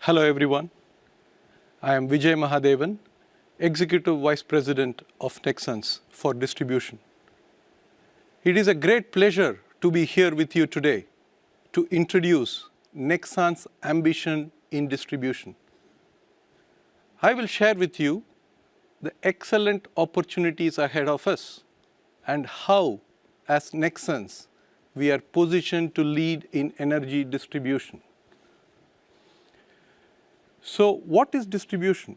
Hello everyone, I am Vijay Mahadevan, Executive Vice President of Nexans for Distribution. It is a great pleasure to be here with you today to introduce Nexans' ambition in distribution. I will share with you the excellent opportunities ahead of us and how, as Nexans, we are positioned to lead in energy distribution. So what is distribution?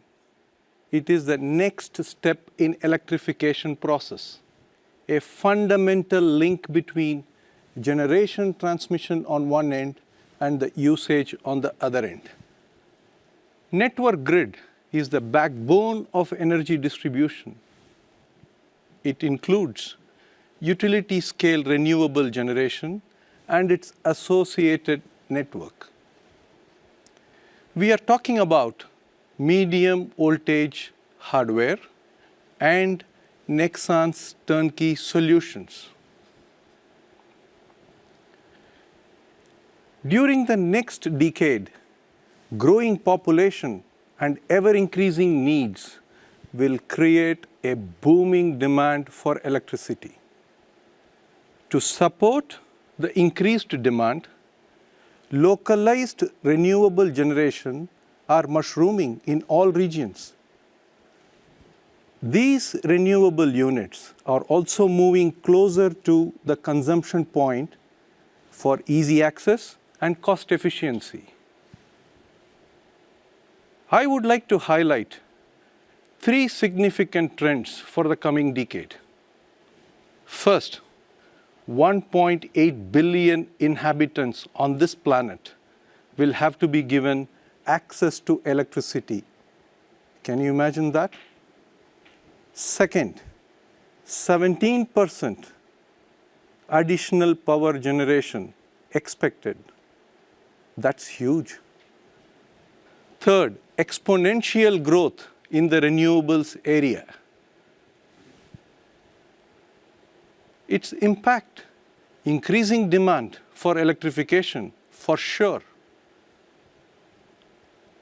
It is the next step in electrification process, a fundamental link between generation transmission on one end and the usage on the other end. Network grid is the backbone of energy distribution. It includes utility scale renewable generation and its associated network. We are talking about medium voltage hardware and Nexans turnkey solutions. During the next decade, growing population and ever-increasing needs will create a booming demand for electricity. To support the increased demand, localized renewable generation are mushrooming in all regions. These renewable units are also moving closer to the consumption point for easy access and cost efficiency. I would like to highlight three significant trends for the coming decade. First, 1.8 billion inhabitants on this planet will have to be given access to electricity. Can you imagine that? Second, 17% additional power generation expected. That's huge. Third, exponential growth in the renewables area. Its impact, increasing demand for electrification, for sure.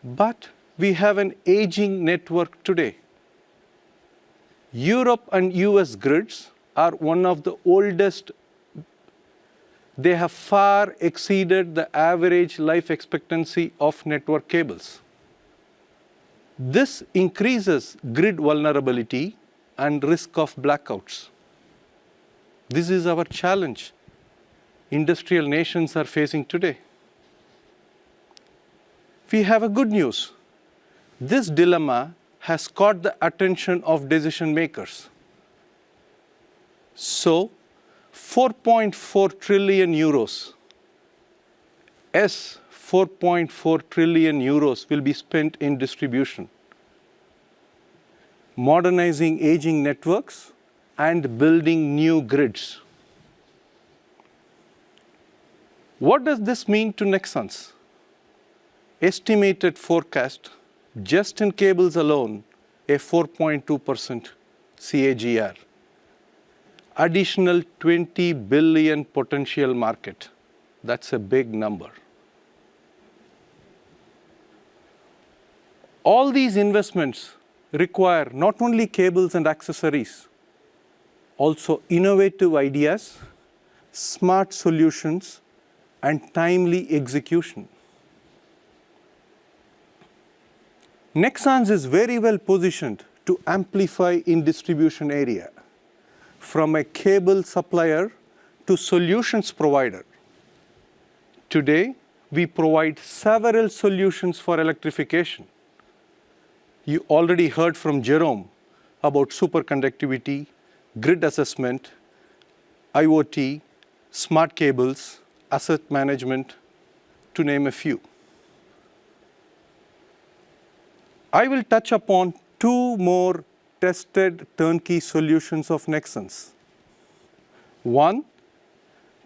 But we have an aging network today. Europe and US grids are one of the oldest. They have far exceeded the average life expectancy of network cables. This increases grid vulnerability and risk of blackouts. This is our challenge industrial nations are facing today. We have a good news. This dilemma has caught the attention of decision makers. So, 4.4 trillion euros, 4.4 trillion euros will be spent in distribution, modernizing aging networks and building new grids. What does this mean to Nexans? Estimated forecast, just in cables alone, a 4.2% CAGR. Additional 20 billion potential market. That's a big number. All these investments require not only cables and accessories, also innovative ideas, smart solutions, and timely execution. Nexans is very well positioned to amplify in distribution area, from a cable supplier to solutions provider. Today, we provide several solutions for electrification. You already heard from Jerome about superconductivity, grid assessment, IoT, smart cables, asset management, to name a few. I will touch upon two more tested turnkey solutions of Nexans. One,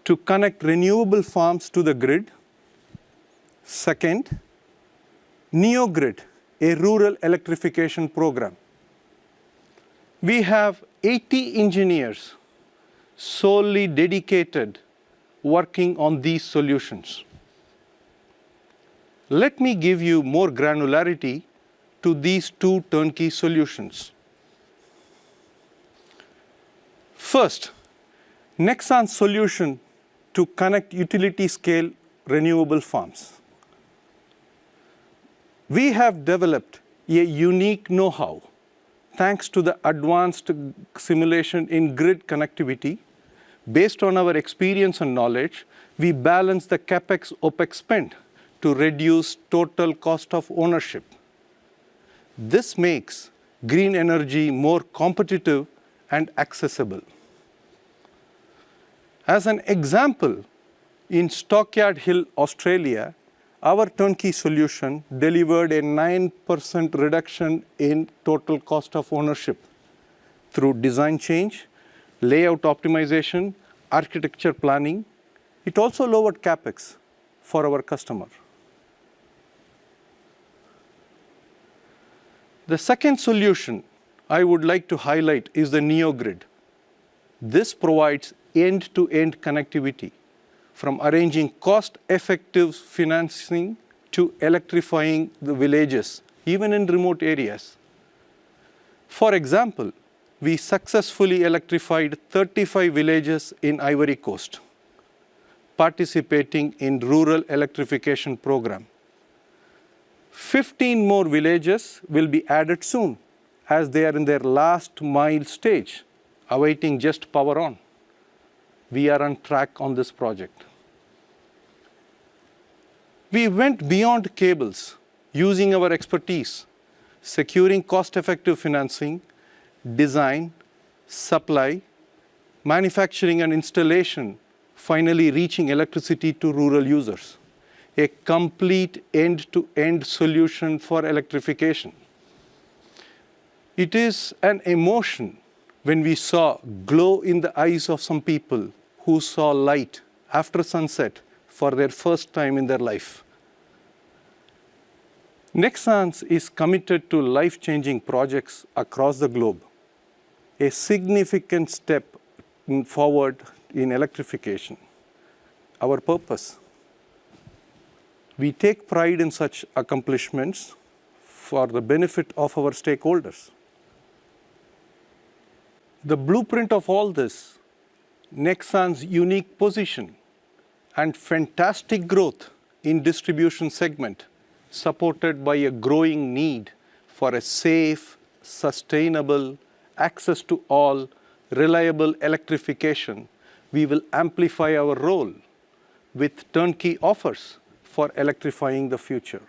to connect renewable farms to the grid. Second, NeoGrid, a rural electrification program. We have 80 engineers solely dedicated working on these solutions. Let me give you more granularity to these two turnkey solutions. First, Nexans solution to connect utility-scale renewable farms. We have developed a unique know-how thanks to the advanced simulation in grid connectivity. Based on our experience and knowledge, we balance the CapEx-OpEx spend to reduce total cost of ownership. This makes green energy more competitive and accessible. As an example, in Stockyard Hill, Australia, our turnkey solution delivered a 9% reduction in total cost of ownership through design change, layout optimization, architecture planning. It also lowered CapEx for our customer. The second solution I would like to highlight is the NeoGrid. This provides end-to-end connectivity, from arranging cost-effective financing to electrifying the villages, even in remote areas. For example, we successfully electrified 35 villages in Ivory Coast, participating in rural electrification program. 15 more villages will be added soon, as they are in their last mile stage, awaiting just power on. We are on track on this project. We went beyond cables, using our expertise, securing cost-effective financing, design, supply, manufacturing and installation, finally reaching electricity to rural users. A complete end-to-end solution for electrification. It is an emotion when we saw glow in the eyes of some people who saw light after sunset for their first time in their life. Nexans is committed to life-changing projects across the globe, a significant step forward in electrification. Our purpose: we take pride in such accomplishments for the benefit of our stakeholders. The blueprint of all this, Nexans' unique position and fantastic growth in distribution segment, supported by a growing need for a safe, sustainable, access to all, reliable electrification. We will amplify our role with turnkey offers for electrifying the future.